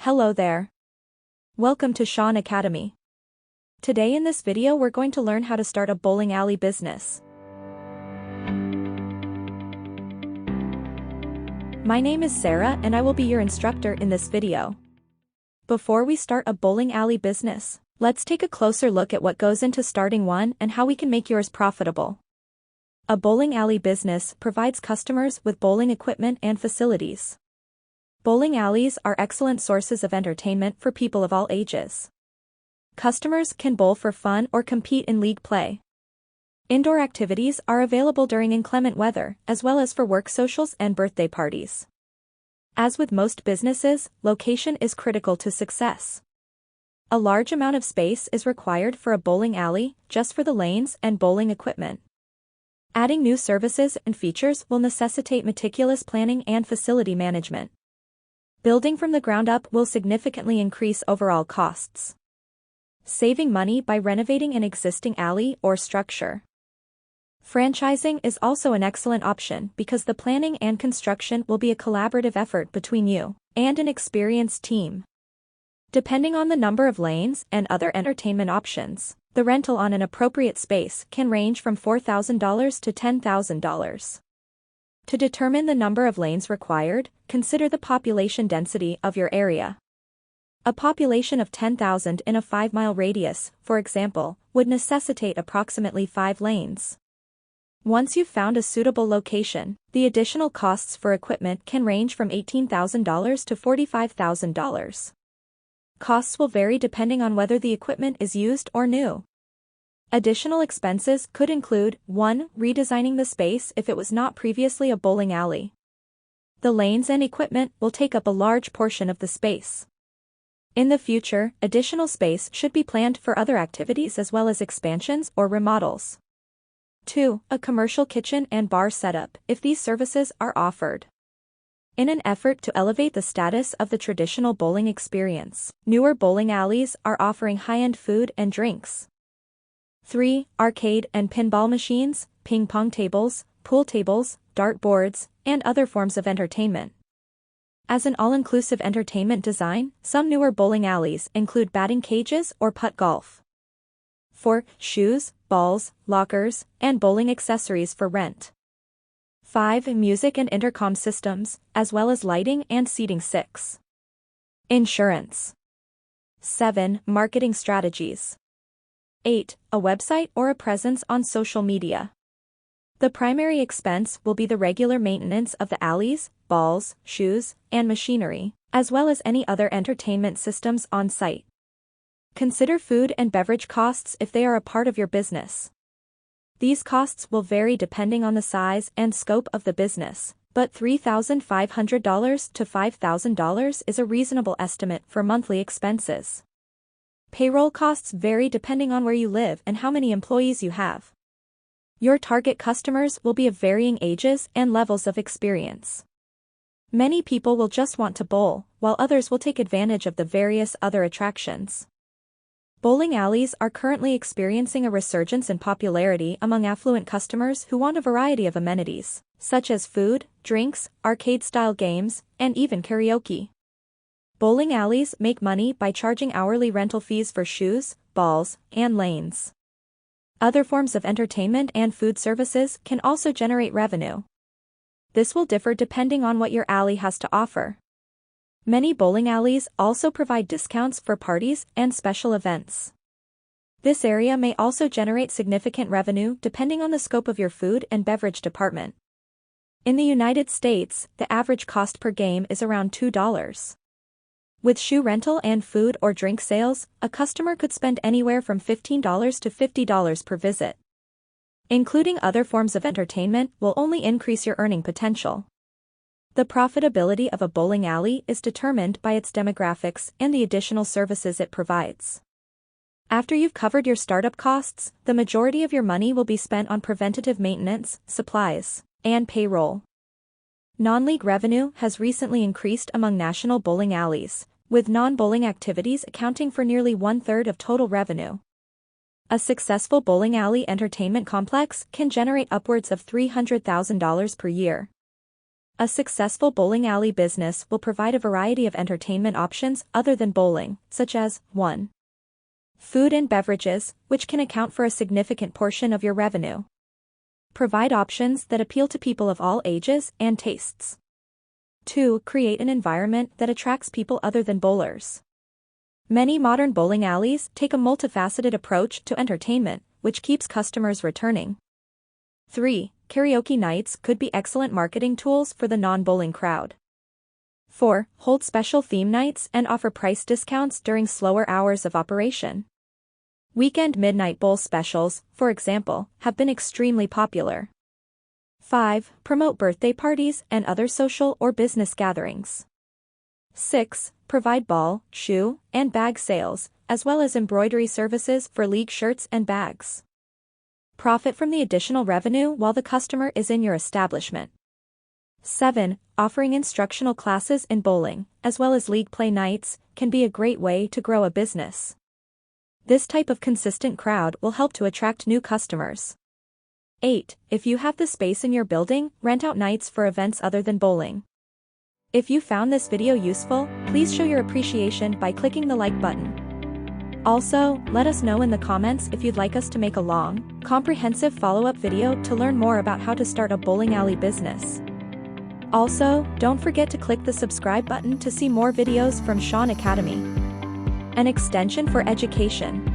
Hello there. Welcome to Shaun Academy. Today in this video we're going to learn how to start a bowling alley business. My name is Sarah and I will be your instructor in this video. Before we start a bowling alley business, let's take a closer look at what goes into starting one and how we can make yours profitable. A bowling alley business provides customers with bowling equipment and facilities. Bowling alleys are excellent sources of entertainment for people of all ages. Customers can bowl for fun or compete in league play. Indoor activities are available during inclement weather, as well as for work socials and birthday parties. As with most businesses, location is critical to success. A large amount of space is required for a bowling alley, just for the lanes and bowling equipment. Adding new services and features will necessitate meticulous planning and facility management. Building from the ground up will significantly increase overall costs. Saving money by renovating an existing alley or structure. Franchising is also an excellent option because the planning and construction will be a collaborative effort between you and an experienced team. Depending on the number of lanes and other entertainment options, the rental on an appropriate space can range from $4,000 to $10,000. To determine the number of lanes required, consider the population density of your area. A population of 10,000 in a 5-mile radius, for example, would necessitate approximately 5 lanes. Once you've found a suitable location, the additional costs for equipment can range from $18,000 to $45,000. Costs will vary depending on whether the equipment is used or new. Additional expenses could include 1. Redesigning the space if it was not previously a bowling alley. The lanes and equipment will take up a large portion of the space. In the future, additional space should be planned for other activities as well as expansions or remodels. 2. A commercial kitchen and bar setup if these services are offered. In an effort to elevate the status of the traditional bowling experience, newer bowling alleys are offering high-end food and drinks. 3. Arcade and pinball machines, ping pong tables, pool tables, dart boards, and other forms of entertainment. As an all-inclusive entertainment design, some newer bowling alleys include batting cages or putt golf. 4. Shoes, balls, lockers, and bowling accessories for rent. 5. Music and intercom systems, as well as lighting and seating. 6. Insurance. 7. Marketing strategies. 8. A website or a presence on social media. The primary expense will be the regular maintenance of the alleys, balls, shoes, and machinery, as well as any other entertainment systems on site. Consider food and beverage costs if they are a part of your business. These costs will vary depending on the size and scope of the business, but $3,500 to $5,000 is a reasonable estimate for monthly expenses. Payroll costs vary depending on where you live and how many employees you have. Your target customers will be of varying ages and levels of experience. Many people will just want to bowl, while others will take advantage of the various other attractions. Bowling alleys are currently experiencing a resurgence in popularity among affluent customers who want a variety of amenities, such as food, drinks, arcade-style games, and even karaoke. Bowling alleys make money by charging hourly rental fees for shoes, balls, and lanes. Other forms of entertainment and food services can also generate revenue. This will differ depending on what your alley has to offer. Many bowling alleys also provide discounts for parties and special events. This area may also generate significant revenue depending on the scope of your food and beverage department. In the United States, the average cost per game is around $2. With shoe rental and food or drink sales, a customer could spend anywhere from $15 to $50 per visit. Including other forms of entertainment will only increase your earning potential. The profitability of a bowling alley is determined by its demographics and the additional services it provides. After you've covered your startup costs, the majority of your money will be spent on preventative maintenance, supplies, and payroll. Non-league revenue has recently increased among national bowling alleys, with non-bowling activities accounting for nearly 1/3 of total revenue. A successful bowling alley entertainment complex can generate upwards of $300,000 per year. A successful bowling alley business will provide a variety of entertainment options other than bowling, such as 1. Food and beverages, which can account for a significant portion of your revenue. Provide options that appeal to people of all ages and tastes. 2. Create an environment that attracts people other than bowlers. Many modern bowling alleys take a multifaceted approach to entertainment, which keeps customers returning. 3. Karaoke nights could be excellent marketing tools for the non-bowling crowd. 4. Hold special theme nights and offer price discounts during slower hours of operation. Weekend midnight bowl specials, for example, have been extremely popular. 5. Promote birthday parties and other social or business gatherings. 6. Provide ball, shoe, and bag sales, as well as embroidery services for league shirts and bags. Profit from the additional revenue while the customer is in your establishment. 7. Offering instructional classes in bowling, as well as league play nights, can be a great way to grow a business. This type of consistent crowd will help to attract new customers. 8. If you have the space in your building, rent out nights for events other than bowling. If you found this video useful, please show your appreciation by clicking the like button. Also, let us know in the comments if you'd like us to make a long, comprehensive follow-up video to learn more about how to start a bowling alley business. Also, don't forget to click the subscribe button to see more videos from Shaun Academy, an extension for education.